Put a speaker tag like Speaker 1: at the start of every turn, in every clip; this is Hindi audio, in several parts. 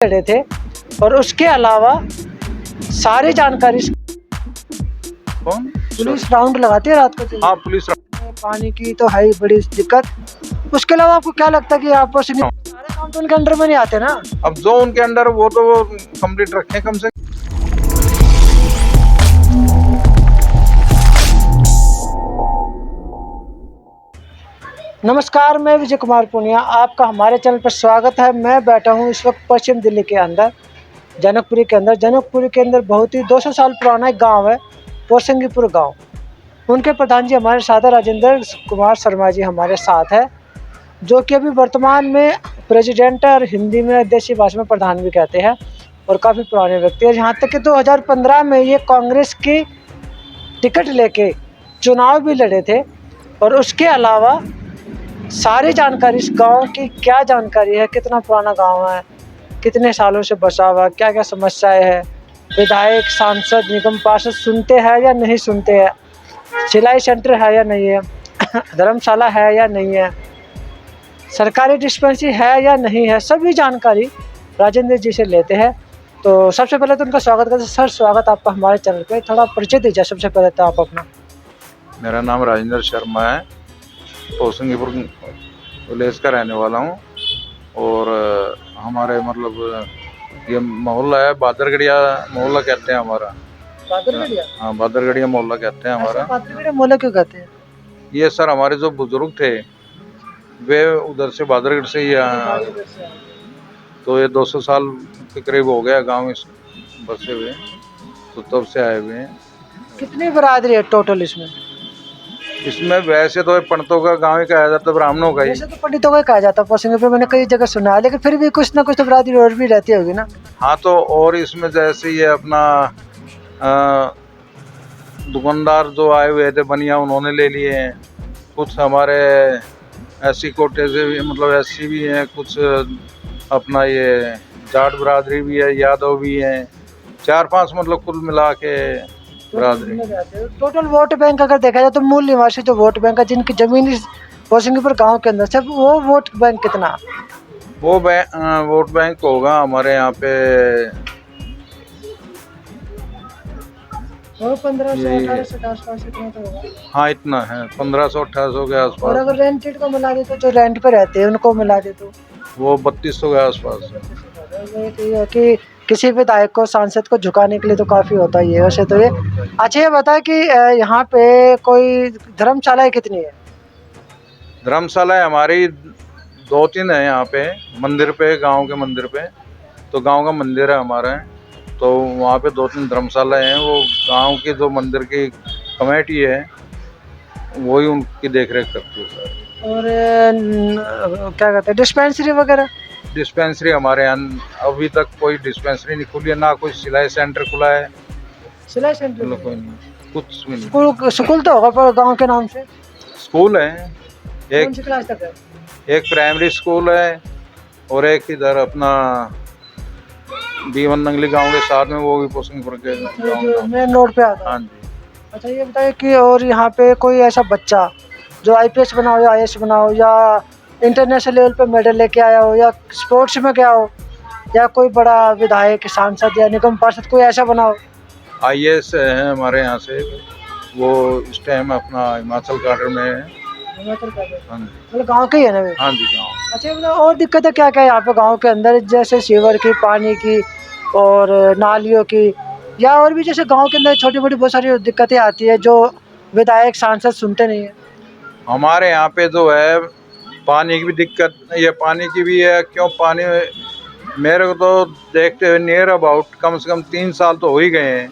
Speaker 1: रहे थे और उसके अलावा सारी जानकारी
Speaker 2: कौन
Speaker 1: पुलिस राउंड लगाती है रात को।
Speaker 2: हाँ पुलिस
Speaker 1: पानी की तो है ही बड़ी दिक्कत। उसके अलावा आपको क्या लगता है कि आप सारे काम तो उनके अंडर में नहीं आते ना?
Speaker 2: अब जो उनके अंडर वो तो वो कंप्लीट रखें कम से।
Speaker 1: नमस्कार, मैं विजय कुमार पूनिया, आपका हमारे चैनल पर स्वागत है। मैं बैठा हूँ इस वक्त पश्चिम दिल्ली के अंदर जनकपुरी के अंदर। जनकपुरी के अंदर बहुत ही 200 साल पुराना एक गाँव है, पोरसंगीपुर गाँव। उनके प्रधान जी हमारे साथ है, राजेंद्र कुमार शर्मा जी हमारे साथ है, जो कि अभी वर्तमान में प्रेसिडेंट है और हिंदी में देशी भाषा में प्रधान भी कहते हैं और काफ़ी पुराने व्यक्ति है। यहाँ तक कि 2015 में ये कांग्रेस की टिकट लेके चुनाव भी लड़े थे और उसके अलावा सारी जानकारी इस गांव की क्या जानकारी है, कितना पुराना गांव है, कितने सालों से बसा हुआ, क्या क्या समस्याएं हैं, विधायक सांसद निगम पार्षद सुनते हैं या नहीं सुनते हैं, सिलाई सेंटर है या नहीं है, धर्मशाला है या नहीं है, सरकारी डिस्पेंसरी है या नहीं है, सभी जानकारी राजेंद्र जी से लेते हैं। तो सबसे पहले तो उनका स्वागत करते हैं। सर, स्वागत आपका हमारे चैनल पे। थोड़ा परिचय दीजिए सबसे पहले तो आप अपना।
Speaker 2: मेरा नाम राजेंद्र शर्मा है, पोरसंगीपुर विलेज का रहने वाला हूँ और हमारे मतलब ये मोहल्ला है बादरगढ़िया मोहल्ला कहते हैं हमारा।
Speaker 1: बादरगढ़िया?
Speaker 2: हाँ बादरगढ़िया मोहल्ला कहते हैं हमारा।
Speaker 1: बादरगढ़िया मोहल्ला क्यों कहते हैं?
Speaker 2: ये सर हमारे जो बुजुर्ग थे वे उधर से बादरगढ़ से ही तो ये 200 साल के करीब हो गया गांव इस बसे हुए, तो तब से आए हुए हैं।
Speaker 1: कितनी बरादरी है टोटल इसमें?
Speaker 2: इसमें वैसे तो पंडितों का गांव ही कहा जाता है, ब्राह्मणों का ही।
Speaker 1: वैसे तो पंडितों का ही कहा जाता है पोरसंगीपुर, मैंने कई जगह सुना है, लेकिन फिर भी कुछ ना कुछ तो बरादरी और भी रहती होगी ना?
Speaker 2: हाँ तो और इसमें जैसे ये अपना दुकानदार जो आए हुए थे बनिया उन्होंने ले लिए हैं, कुछ हमारे एससी कोटे से भी मतलब एससी भी हैं, कुछ अपना ये जाट बरादरी भी है, यादव भी हैं, 4-5 मतलब कुल मिला के बरादरी।
Speaker 1: टोटल वोट बैंक अगर देखा जाए तो मूल निवासी जो वोट बैंक है जिनकी जमीन इस पोरसंगीपुर गांव के अंदर से, वो वोट बैंक कितना?
Speaker 2: वो वोट बैंक होगा हमारे यहाँ पे
Speaker 1: 1500-1800 के आसपास इतना तो होगा।
Speaker 2: हाँ इतना है, 1500-1800 के
Speaker 1: और
Speaker 2: आसपास।
Speaker 1: अगर रेंटेड को मिला दे तो जो रेंट पे रहते हैं उनको मिला दे तो
Speaker 2: वो 3200 के आसपास है।
Speaker 1: ये है कि किसी विधायक को सांसद को झुकाने के लिए तो काफ़ी होता ही है वैसे तो ये। अच्छा, ये बताए कि यहाँ पे कोई धर्मशालाएं कितनी है?
Speaker 2: धर्मशाला हमारी 2-3 है यहाँ पे, मंदिर पे, गांव के मंदिर पे। तो गांव का मंदिर है हमारा, तो वहाँ पे 2-3 धर्मशालाएं हैं। वो गांव की जो मंदिर की कमेटी है वही उनकी देखरेख करती है सर।
Speaker 1: और क्या कहते हैं डिस्पेंसरी वगैरह?
Speaker 2: डिस्पेंसरी हमारे यहाँ अभी तक कोई डिस्पेंसरी नहीं खुली है, ना कोई सिलाई सेंटर खुला है।
Speaker 1: सिलाई सेंटर
Speaker 2: कोई नहीं, कुछ भी नहीं।
Speaker 1: स्कूल तो होगा पर गांव के नाम से?
Speaker 2: स्कूल है,
Speaker 1: कौन सी क्लास तक है?
Speaker 2: एक प्राइमरी स्कूल है और एक इधर अपना B1 नंगली गांव के साथ में, वो भी पोरसंगीपुर के
Speaker 1: जो मेन रोड पे आता है।
Speaker 2: हाँ जी।
Speaker 1: अच्छा, ये बताइए कि और यहाँ पे कोई ऐसा बच्चा जो IPS बना हो या IAS बना हो या इंटरनेशनल लेवल पे मेडल लेके आया हो या स्पोर्ट्स में गया हो या कोई बड़ा विधायक सांसद या निगम पार्षद कोई ऐसा बना हो?
Speaker 2: IAS है हमारे यहाँ से, वो इस टाइम अपना हिमाचल काडर में है।
Speaker 1: हिमाचल प्रदेश?
Speaker 2: हाँ जी।
Speaker 1: मतलब गाँव के ही है ना वे?
Speaker 2: हाँ जी गाँव।
Speaker 1: अच्छा, मतलब और दिक्कतें क्या क्या है यहाँ पे गाँव के अंदर, जैसे सीवर की, पानी की और नालियों की, या और भी जैसे गाँव के अंदर छोटी मोटी बहुत सारी दिक्कतें आती है जो विधायक सांसद सुनते नहीं है?
Speaker 2: हमारे यहाँ पे जो है पानी की भी दिक्कत, ये पानी की भी है। क्यों पानी मेरे को तो देखते हुए नियर अबाउट कम से कम 3 साल तो हो ही गए हैं।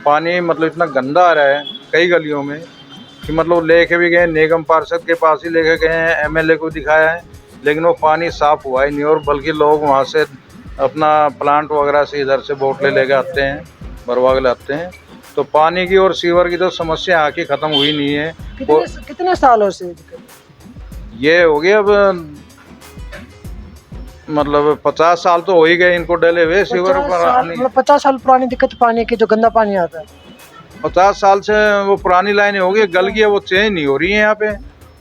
Speaker 2: पानी मतलब इतना गंदा आ रहा है कई गलियों में कि मतलब लेके भी गए, निगम पार्षद के पास ही लेके गए हैं, MLA को दिखाया है, लेकिन वो पानी साफ़ हुआ ही नहीं। और बल्कि लोग वहाँ से अपना प्लांट वगैरह से इधर से बोतलें लेके आते हैं, भरवा के लाते हैं। तो पानी की और सीवर की तो समस्या आके ख़त्म हुई नहीं है।
Speaker 1: कितने सालों से
Speaker 2: ये हो गया अब मतलब 50 साल तो हो ही गए इनको डले हुए सीवर पर।
Speaker 1: मतलब 50 साल पुरानी दिक्कत पानी की, जो गंदा पानी आता है?
Speaker 2: 50 साल से वो पुरानी लाइनें हो गई, गल गई है, वो चेंज नहीं हो रही है यहाँ पे।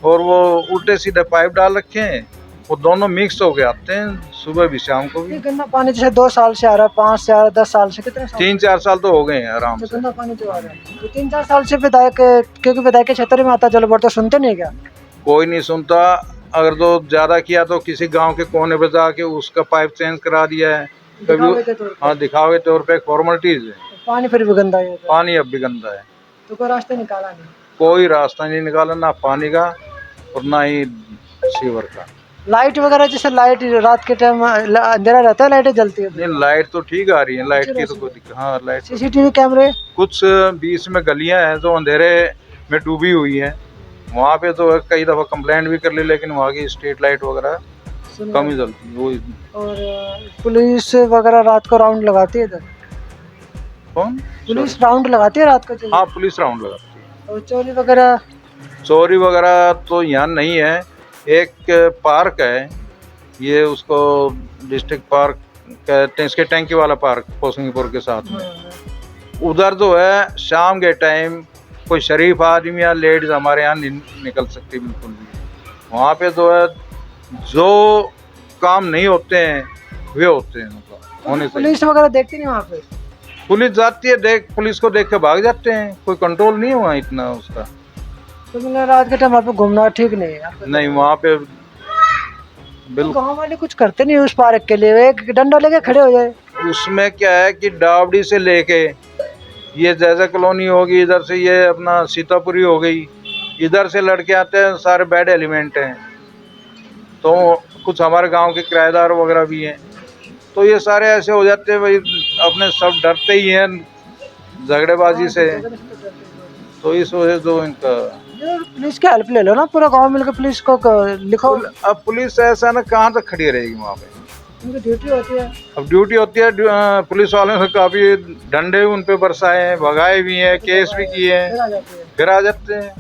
Speaker 2: और वो उल्टे सीधे पाइप डाल रखे हैं, वो दोनों मिक्स होके आते हैं, सुबह भी शाम को भी।
Speaker 1: ये गंदा पानी जैसे 2 साल से आ रहा है, 5 से आ रहा है, 10 साल से, कितने साल
Speaker 2: 3-4 साल तो हो गए हैं आराम
Speaker 1: से
Speaker 2: से।
Speaker 1: गंदा पानी जो आ रहा है? तो 3-4 साल से विधायक, क्योंकि विधायक के क्षेत्र में आता जल बोर्ड, तो सुनते नहीं क्या?
Speaker 2: कोई नहीं सुनता। अगर तो ज्यादा किया तो किसी गांव के कोने पे जाके उसका पाइप चेंज करा दिया है
Speaker 1: दिखावे के
Speaker 2: कभी।
Speaker 1: तौर पे।
Speaker 2: हाँ, दिखावे तौर पे फॉर्मेलिटीज है।
Speaker 1: पानी फिर भी गंदा ही होता है,
Speaker 2: पानी अब भी गंदा है,
Speaker 1: तो कोई रास्ता निकाला नहीं।
Speaker 2: कोई रास्ता नहीं निकाला, ना पानी का और ना ही सीवर का।
Speaker 1: लाइट वगैरह, जैसे लाइट रात के टाइम अंधेरा रहता है, लाइटें जलती है?
Speaker 2: नहीं, लाइट तो ठीक आ रही है, लाइट की तो कोई दिक्कत। हाँ, लाइट
Speaker 1: सीसीटीवी कैमरे?
Speaker 2: कुछ बीच में गलियां हैं जो अंधेरे में डूबी हुई हैं, वहाँ पे तो कई दफा कंप्लेंट भी कर ली, लेकिन वहाँ की स्ट्रीट लाइट वगैरह कम ही जलती है। वो
Speaker 1: और पुलिस वगैरह रात को राउंड लगाती है इधर?
Speaker 2: कौन?
Speaker 1: पुलिस राउंड लगाती है रात को?
Speaker 2: हाँ, पुलिस राउंड लगाती है।
Speaker 1: और चोरी वगैरह?
Speaker 2: चोरी वगैरह तो यहाँ नहीं है। एक पार्क है, ये उसको डिस्ट्रिक्ट पार्क कहते हैं, इसके टैंकी वाला पार्क पोसिंगपुर के साथ में। उधर जो है शाम के टाइम कोई शरीफ आदमी या लेडीज हमारे यहाँ नहीं निकल सकती बिल्कुल भी। वहाँ पे जो है जो काम नहीं होते हैं वे होते हैं, मतलब होने से।
Speaker 1: पुलिस वगैरह देखती नहीं वहाँ पे?
Speaker 2: पुलिस जाती है, पुलिस को देख के भाग जाते हैं, कोई कंट्रोल नहीं हुआ इतना उसका।
Speaker 1: तो मतलब रात के टाइम वहाँ पे घूमना ठीक नहीं है?
Speaker 2: नहीं, वहाँ पे
Speaker 1: बिल्कुल। गाँव वाले कुछ करते नहीं उस पार्क के लिए, एक डंडा लेके खड़े हो जाए।
Speaker 2: उसमें क्या है कि डावड़ी से लेके ये जैसा कॉलोनी होगी, इधर से ये अपना सीतापुरी हो गई, इधर से लड़के आते हैं, सारे बैड एलिमेंट हैं। तो कुछ हमारे गांव के किराएदार वगैरह भी हैं, तो ये सारे ऐसे हो जाते हैं भाई, अपने सब डरते ही हैं झगड़ेबाजी से। तो इस वजह से जो इनका
Speaker 1: पुलिस की हेल्प ले लो ना, पूरा गांव मिलकर पुलिस को लिखो।
Speaker 2: अब पुलिस ऐसा ना कहाँ तक खड़ी रहेगी वहाँ पे,
Speaker 1: उनकी ड्यूटी होती है।
Speaker 2: अब ड्यूटी होती है। पुलिस वालों से काफी डंडे उन पे बरसाए हैं, भगाए भी हैं, केस भी किए हैं, फिर आ जाते हैं।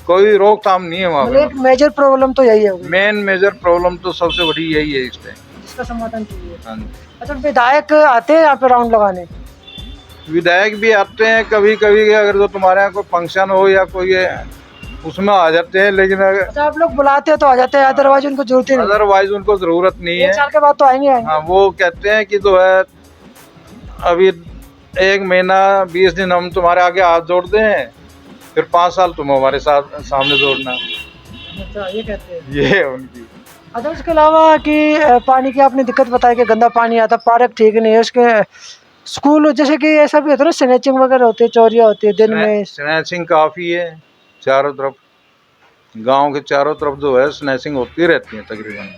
Speaker 2: कोई रोकथाम नहीं है वहाँ पे।
Speaker 1: एक मेजर प्रॉब्लम तो यही है,
Speaker 2: मेन मेजर प्रॉब्लम तो सबसे बड़ी यही है इस टाइम,
Speaker 1: इसका समाधान चाहिए।
Speaker 2: हाँ।
Speaker 1: अच्छा, विधायक आते हैं यहाँ पे राउंड लगाने?
Speaker 2: विधायक भी आते हैं कभी कभी, अगर तो तुम्हारे यहाँ कोई फंक्शन हो या कोई उसमें आ जाते हैं, लेकिन
Speaker 1: अच्छा, आप लोग बुलाते हैं तो आ जाते हैं, अदरवाइज उनको जरूरत ही नहीं?
Speaker 2: अदरवाइज उनको जरूरत नहीं है।
Speaker 1: 1 साल के बाद तो आएंगे।
Speaker 2: हाँ, वो कहते हैं कि जो है अभी 1 महीना 20 दिन हम तुम्हारे आगे हाथ जोड़ दें, फिर 5 साल तुम हमारे साथ सामने जोड़ना।
Speaker 1: अच्छा, ये कहते हैं,
Speaker 2: ये है उनकी।
Speaker 1: अच्छा, उसके अलावा कि पानी की आपने दिक्कत बताई कि गंदा पानी आता, पार्क ठीक नहीं है, उसके स्कूल जैसे कि ऐसा भी होता है ना, स्नैचिंग वगैरह होती है, चोरियाँ होती है दिन में?
Speaker 2: स्नैचिंग काफ़ी है चारों तरफ, गांव के चारों तरफ जो है स्नैचिंग होती रहती है तकरीबन।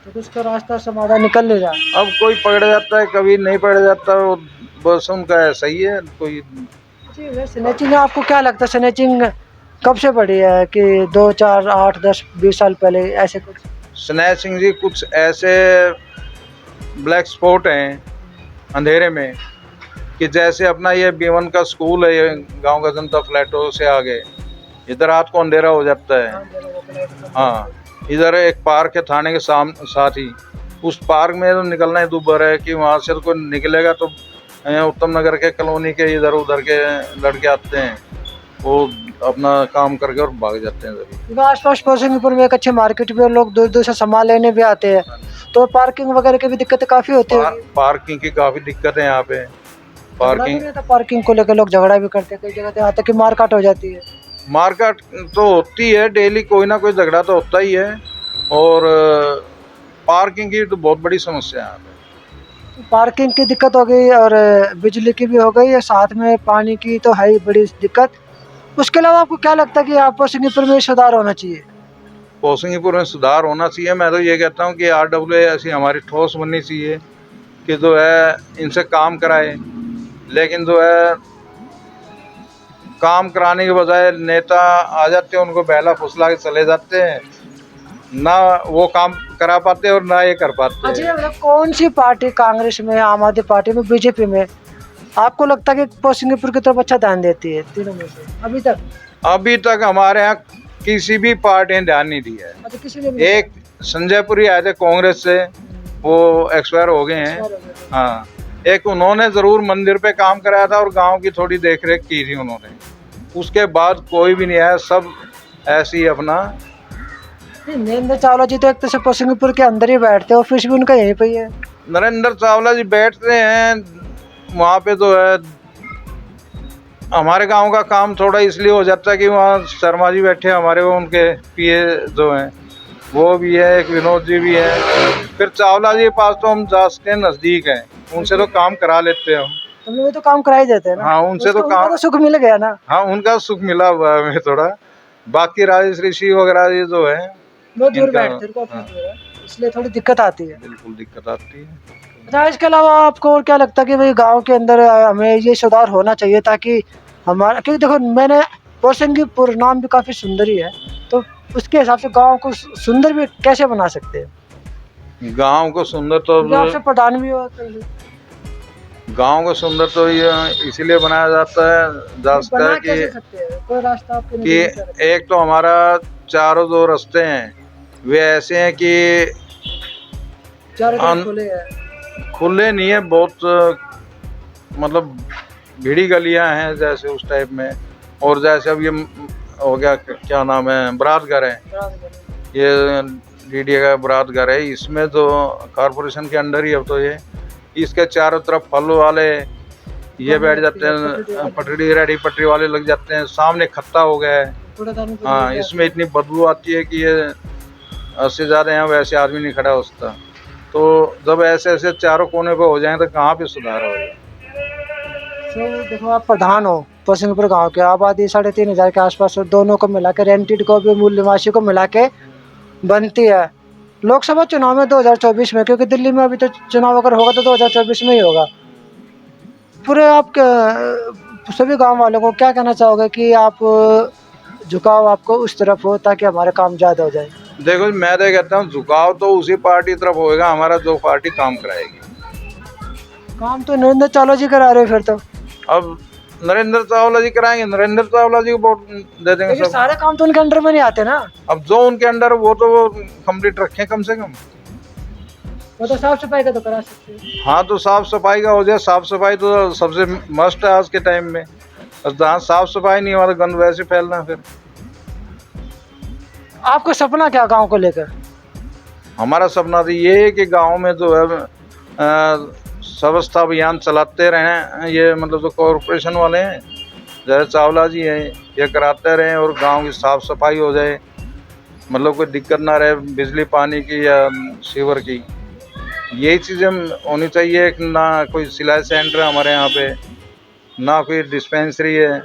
Speaker 1: तो उसका रास्ता समाधान निकल ले जाए।
Speaker 2: अब कोई पकड़ जाता है, कभी नहीं पकड़ जाता, वो बस उनका ऐसा ही है। कोई
Speaker 1: स्नैचिंग आपको क्या लगता है, स्नैचिंग कब से बढ़ी है कि 2, 4, 8, 10, 20 साल पहले ऐसे कुछ?
Speaker 2: स्नैचिंग जी कुछ ऐसे ब्लैक स्पॉट हैं अंधेरे में, कि जैसे अपना ये B1 का स्कूल है, ये गांव का जनता फ्लैटों से आगे, इधर रात को अंधेरा हो जाता है। हाँ, इधर एक पार्क है थाने के साथ ही, उस पार्क में तो निकलना ही दूभर है कि वहाँ से तो कोई निकलेगा तो उत्तम नगर के कॉलोनी के इधर उधर के लड़के आते हैं, वो अपना काम करके और भाग जाते हैं।
Speaker 1: क्योंकि आसपास पोसिंगपुर में एक अच्छे मार्केट भी, और लोग दूर दूर से सामान लेने भी आते हैं, तो पार्किंग वगैरह की भी दिक्कतें काफ़ी होती है।
Speaker 2: पार्किंग की काफ़ी दिक्कत है यहाँ पे।
Speaker 1: पार्किंग को लेकर लोग झगड़ा भी करते हैं, कई जगह यहाँ तक कि मारकाट हो जाती है।
Speaker 2: मारकाट तो होती है डेली, कोई ना कोई झगड़ा तो होता ही है, और पार्किंग की तो बहुत बड़ी समस्या है यहाँ पे।
Speaker 1: पार्किंग की दिक्कत हो गई और बिजली की भी हो गई है, साथ में पानी की तो है ही बड़ी दिक्कत। उसके अलावा आपको क्या लगता है कि आप पोसिंगपुर में सुधार होना चाहिए?
Speaker 2: पोसिंगपुर में सुधार होना चाहिए। मैं तो ये कहता हूँ कि RWA ऐसी हमारी ठोस बननी चाहिए कि जो है इनसे काम कराए, लेकिन जो है काम कराने के बजाय नेता आ जाते हैं, उनको बहला फुसला के चले जाते हैं, ना वो काम करा पाते और ना ये कर पाते।
Speaker 1: अच्छा, मतलब कौन सी पार्टी, कांग्रेस में, आम आदमी पार्टी में, बीजेपी में, आपको लगता है कि पोसिंगपुर की तरफ अच्छा ध्यान देती है तीनों में से अभी तक?
Speaker 2: अभी तक हमारे यहाँ किसी भी पार्टी ने ध्यान नहीं दिया है।
Speaker 1: अच्छा, किसी ने भी?
Speaker 2: एक संजयपुरी आए थे कांग्रेस से, वो एक्सपायर हो गए हैं। हाँ, एक उन्होंने जरूर मंदिर पे काम कराया था और गांव की थोड़ी देखरेख की थी उन्होंने, उसके बाद कोई भी नहीं आया, सब ऐसे ही अपना।
Speaker 1: नरेंद्र चावला जी तो एक तो से पोसिंगपुर के अंदर ही बैठते हैं, ऑफिस भी उनका यहीं पे ही है।
Speaker 2: नरेंद्र चावला जी बैठते हैं वहाँ पे, तो है हमारे गांव का काम थोड़ा इसलिए हो जाता है कि वहाँ शर्मा जी बैठे हमारे, वो उनके पीए जो हैं वो भी है, एक विनोद जी भी है। फिर चावला जी के पास तो हम जा सकते हैं, नज़दीक हैं, उनसे तो काम करा लेते हैं हम।
Speaker 1: तुम लोग तो काम करा ही देते हैं ना।
Speaker 2: हाँ, उनसे तो काम,
Speaker 1: तो सुख मिल गया ना।
Speaker 2: हाँ उनका सुख मिला हुआ है हमें थोड़ा। बाकी राजेश ऋषि वगैरह ये जो है
Speaker 1: वो दूर
Speaker 2: इनका,
Speaker 1: बैठते हैं, उनको ऑफिस दूर है, इसलिए थोड़ी दिक्कत आती है।
Speaker 2: बिल्कुल दिक्कत आती है।
Speaker 1: अच्छा, इसके अलावा आपको और क्या लगता है कि भाई गांव के अंदर हमें ये सुधार होना चाहिए ताकि हमारा, क्योंकि देखो मैंने पोसिंगपुर नाम भी काफ़ी सुंदर ही है, तो उसके हिसाब से गांव को सुंदर भी कैसे बना सकते हैं?
Speaker 2: गांव को सुंदर तो,
Speaker 1: क्योंकि आपसे प्रधान भी हो तो
Speaker 2: गांव को सुंदर तो ये इसीलिए बनाया जाता है, जा सकता
Speaker 1: बना
Speaker 2: है
Speaker 1: कैसे
Speaker 2: कि
Speaker 1: सकते हैं? कोई रास्ता आपके
Speaker 2: कि
Speaker 1: नज़र में क्या
Speaker 2: एक तो हमारा चारों जो रास्ते हैं वे ऐसे हैं कि
Speaker 1: है? चारों तरफ खुले हैं।
Speaker 2: खुले नहीं है, बहुत मतलब भीड़ी गलियां हैं जैसे उस टाइप में। और जैसे अब ये हो गया, क्या नाम है, बरात घर है, ये डीडीए का बरात घर है, इसमें तो कॉरपोरेशन के अंडर ही अब तो ये, इसके चारों तरफ फल वाले ये बैठ जाते हैं, पटरी रेडी पटरी वाले लग जाते हैं, सामने खत्ता हो गया है। हाँ, इसमें इतनी बदबू आती है कि ये 80 से ज़्यादा यहाँ वैसे आदमी नहीं खड़ा हो सकता। तो जब ऐसे ऐसे चारों कोने पे हो जाए तो कहाँ पे सुधार होगा।
Speaker 1: तो देखो आप प्रधान हो पोसिंगपुर गांव के, आबादी 3,500 के आसपास हो, दोनों को मिला के, रेंटेड को भी मूल निवासी को मिला के बनती है लोकसभा चुनाव में 2024 में, क्योंकि दिल्ली में अभी तो चुनाव अगर होगा तो 2024 में ही होगा। पूरे आप सभी गांव वालों को क्या कहना चाहोगे कि आप झुकाव आपको उस तरफ हो ताकि हमारे काम ज़्यादा हो जाए?
Speaker 2: देखो मैं तो कहता हूँ झुकाव तो उसी पार्टी तरफ होएगा हमारा जो पार्टी काम कराएगी।
Speaker 1: काम तो नरेंद्र चावला जी करा रहे हैं, फिर तो
Speaker 2: अब नरेंद्र चावला जी कराएंगे, नरेंद्र चावला जी को वोट दे देंगे सब।
Speaker 1: सारे काम तो उनके अंडर में नहीं आते ना।
Speaker 2: अब जो उनके अंडर वो तो वो कंप्लीट रखें कम से कम।
Speaker 1: वो तो साफ सफाई का तो करा सकते हैं।
Speaker 2: हाँ, तो साफ सफाई का हो जाए, साफ सफाई तो सबसे मस्ट है आज के टाइम में। जहाँ साफ सफाई नहीं हमारा गंद वैसे फैलना। फिर
Speaker 1: आपका सपना क्या गांव को लेकर?
Speaker 2: हमारा सपना तो ये है कि गांव में जो है स्वच्छता अभियान चलाते रहें, ये मतलब जो कॉरपोरेशन वाले हैं जैसे चावला जी हैं ये कराते रहें, और गांव की साफ सफाई हो जाए, मतलब कोई दिक्कत ना रहे बिजली पानी की या सीवर की। यही चीज़ें होनी चाहिए। ना कोई सिलाई सेंटर है हमारे यहाँ पे, ना कोई डिस्पेंसरी है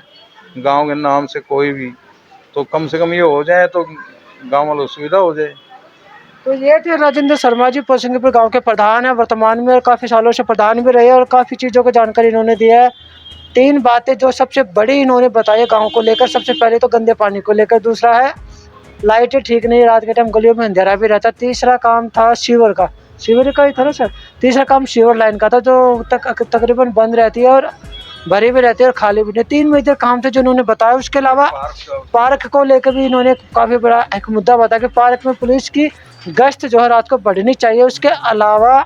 Speaker 2: गांव के नाम से कोई भी, तो कम से कम ये हो जाए तो गांव वालों को सुविधा हो जाए।
Speaker 1: तो ये थे राजेंद्र शर्मा जी, पोसिंगपुर गांव के प्रधान है वर्तमान में, और काफ़ी सालों से प्रधान भी रहे, और काफ़ी चीज़ों की जानकारी इन्होंने दी है। 3 बातें जो सबसे बड़ी इन्होंने बताई है गांव को लेकर। सबसे पहले तो गंदे पानी को लेकर, दूसरा है लाइटें ठीक नहीं, रात के टाइम गलियों में अंधेरा भी रहता, तीसरा काम था सीवर का, सीवर का ही था ना सर, तीसरा काम सीवर लाइन का था जो तकरीबन बंद रहती है और भरी भी रहती है और खाली भी नहीं। 3 मेजर काम थे जो उन्होंने बताया। उसके अलावा पार्क को लेकर भी इन्होंने काफ़ी बड़ा एक मुद्दा बताया कि पार्क में पुलिस की गश्त जो है रात को बढ़नी चाहिए। उसके अलावा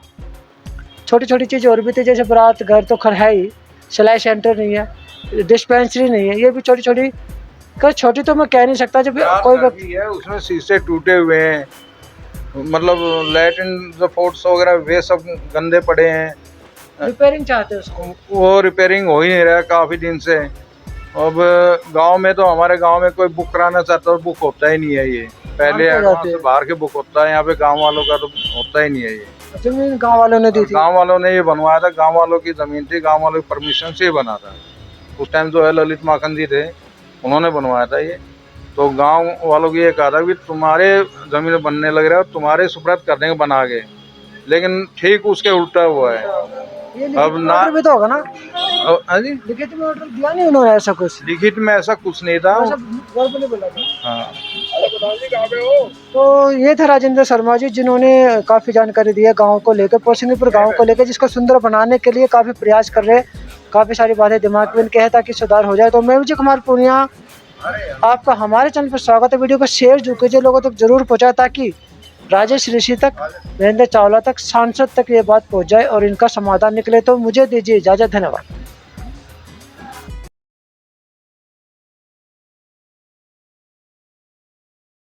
Speaker 1: छोटी छोटी चीज़ और भी थी, जैसे बारात घर तो खैर है ही, सिलाई सेंटर नहीं है, डिस्पेंसरी नहीं है, ये भी छोटी छोटी छोटी तो मैं कह नहीं सकता, जब कोई व्यक्ति
Speaker 2: है उसमें शीशे टूटे हुए हैं, मतलब लैट्रिन जो फोर्ट्स वगैरह वे सब गंदे पड़े हैं,
Speaker 1: रिपेयरिंग चाहते हैं उसको,
Speaker 2: वो रिपेयरिंग हो ही नहीं रहा काफ़ी दिन से। अब गांव में तो हमारे गांव में कोई बुक कराना चाहता है बुक होता ही नहीं है। ये पहले एडवांस से बाहर के बुक होता है, यहाँ पे गांव वालों का तो होता ही नहीं है। ये
Speaker 1: जमीन गांव वालों ने दी थी,
Speaker 2: गांव वालों ने ये बनवाया था, गांव वालों की जमीन थी, गांव वालों की परमिशन से ही बना था। उस टाइम जो है ललित माखन जी थे, उन्होंने बनवाया था ये। तो गांव वालों की ये कहा था कि तुम्हारे जमीन बनने लग रहा है, तुम्हारे सुपुर्द कर देंगे बना के, लेकिन ठीक उसके उल्टा हुआ है। अब ना
Speaker 1: भी तो होगा ना,
Speaker 2: हाँ जी,
Speaker 1: लिखित में ऑर्डर दिया नहीं उन्होंने, ऐसा कुछ
Speaker 2: लिखित में ऐसा कुछ नहीं था।
Speaker 1: बोला था।
Speaker 2: हाँ,
Speaker 1: तो ये थे राजेंद्र शर्मा जी, जिन्होंने काफ़ी जानकारी दी है गांव को लेकर, पोसिंगपुर गांव को लेकर, जिसको सुंदर बनाने के लिए काफ़ी प्रयास कर रहे हैं। काफ़ी सारी बातें दिमाग में इनके हैं ताकि सुधार हो जाए। तो मैं विजय कुमार पूर्णिया, आपका हमारे चैनल पर स्वागत है। वीडियो को शेयर जो कीजिए, लोगों तक जरूर पहुँचाए ताकि राजेश ऋषि तक, नरेंद्र चावला तक, सांसद तक ये बात पहुँच जाए और इनका समाधान निकले। तो मुझे दीजिए इजाज़त, धन्यवाद।